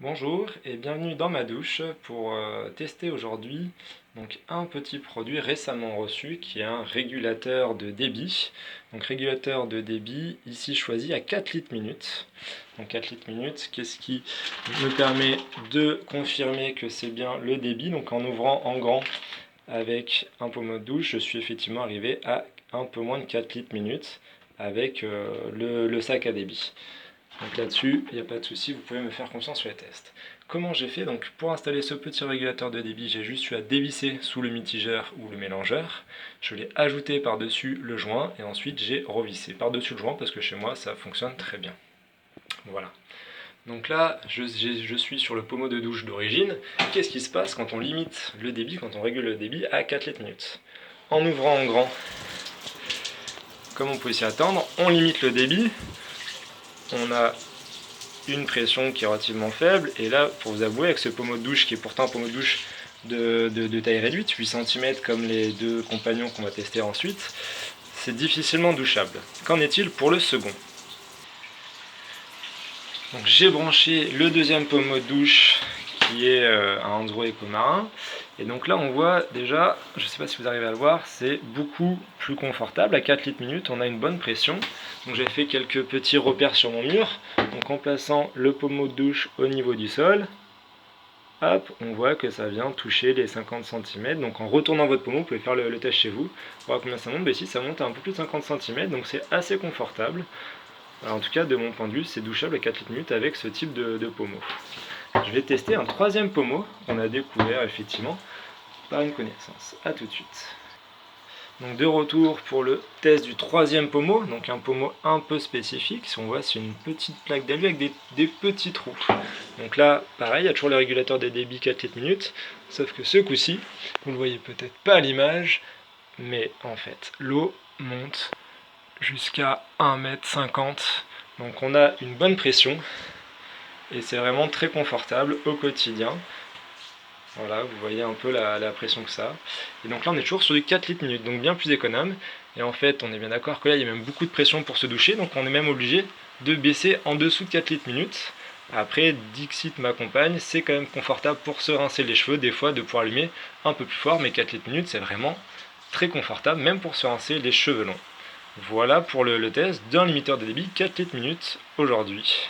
Bonjour et bienvenue dans ma douche pour tester aujourd'hui un petit produit récemment reçu qui est un régulateur de débit. Donc régulateur de débit ici choisi à 4 litres minute. Donc 4 litres minute, qu'est-ce qui me permet de confirmer que c'est bien le débit. Donc en ouvrant en grand avec un pommeau de douche, je suis effectivement arrivé à un peu moins de 4 litres minute avec le sac à débit. Donc là-dessus, il n'y a pas de souci, vous pouvez me faire confiance sur les tests. Comment j'ai fait? Donc pour installer ce petit régulateur de débit, j'ai juste eu à dévisser sous le mitigeur ou le mélangeur. Je l'ai ajouté par-dessus le joint et ensuite j'ai revissé par-dessus le joint parce que chez moi ça fonctionne très bien. Voilà. Donc là, je suis sur le pommeau de douche d'origine. Qu'est-ce qui se passe quand on limite le débit, quand on régule le débit à 4 litres minute? En ouvrant en grand, comme on peut s'y attendre, on limite le débit. On a une pression qui est relativement faible, et là, pour vous avouer, avec ce pommeau de douche qui est pourtant un pommeau de douche de taille réduite, 8 cm comme les deux compagnons qu'on va tester ensuite, c'est difficilement douchable. Qu'en est-il pour le second? Donc j'ai branché le deuxième pommeau de douche qui est un Hansgrohe Ecomarin. Et donc là on voit déjà, je ne sais pas si vous arrivez à le voir, c'est beaucoup plus confortable. À 4 litres minute, on a une bonne pression. Donc j'ai fait quelques petits repères sur mon mur. Donc en plaçant le pommeau de douche au niveau du sol, hop, on voit que ça vient toucher les 50 cm. Donc en retournant votre pommeau, vous pouvez faire le test chez vous. Voir combien ça monte. Mais ici ça monte à un peu plus de 50 cm, donc c'est assez confortable. Alors, en tout cas, de mon point de vue, c'est douchable à 4 litres minute avec ce type de pommeau. Je vais tester un troisième pommeau qu'on a découvert effectivement par une connaissance. A tout de suite. Donc de retour pour le test du troisième pommeau, donc un pommeau un peu spécifique. Si on voit, c'est une petite plaque d'alu avec des petits trous. Donc là, pareil, il y a toujours le régulateur des débits 4 litres minute, sauf que ce coup-ci, vous ne le voyez peut-être pas à l'image, mais en fait, l'eau monte jusqu'à 1,50 m. Donc on a une bonne pression et c'est vraiment très confortable au quotidien. Voilà, vous voyez un peu la pression que ça a. Et donc là on est toujours sur du 4 litres minute, donc bien plus économe. Et en fait on est bien d'accord que là il y a même beaucoup de pression pour se doucher, donc on est même obligé de baisser en dessous de 4 litres minute. Après, Dixit m'accompagne, c'est quand même confortable pour se rincer les cheveux, des fois de pouvoir allumer un peu plus fort, mais 4 litres minute c'est vraiment très confortable, même pour se rincer les cheveux longs. Voilà pour le test d'un limiteur de débit 4 litres minute aujourd'hui.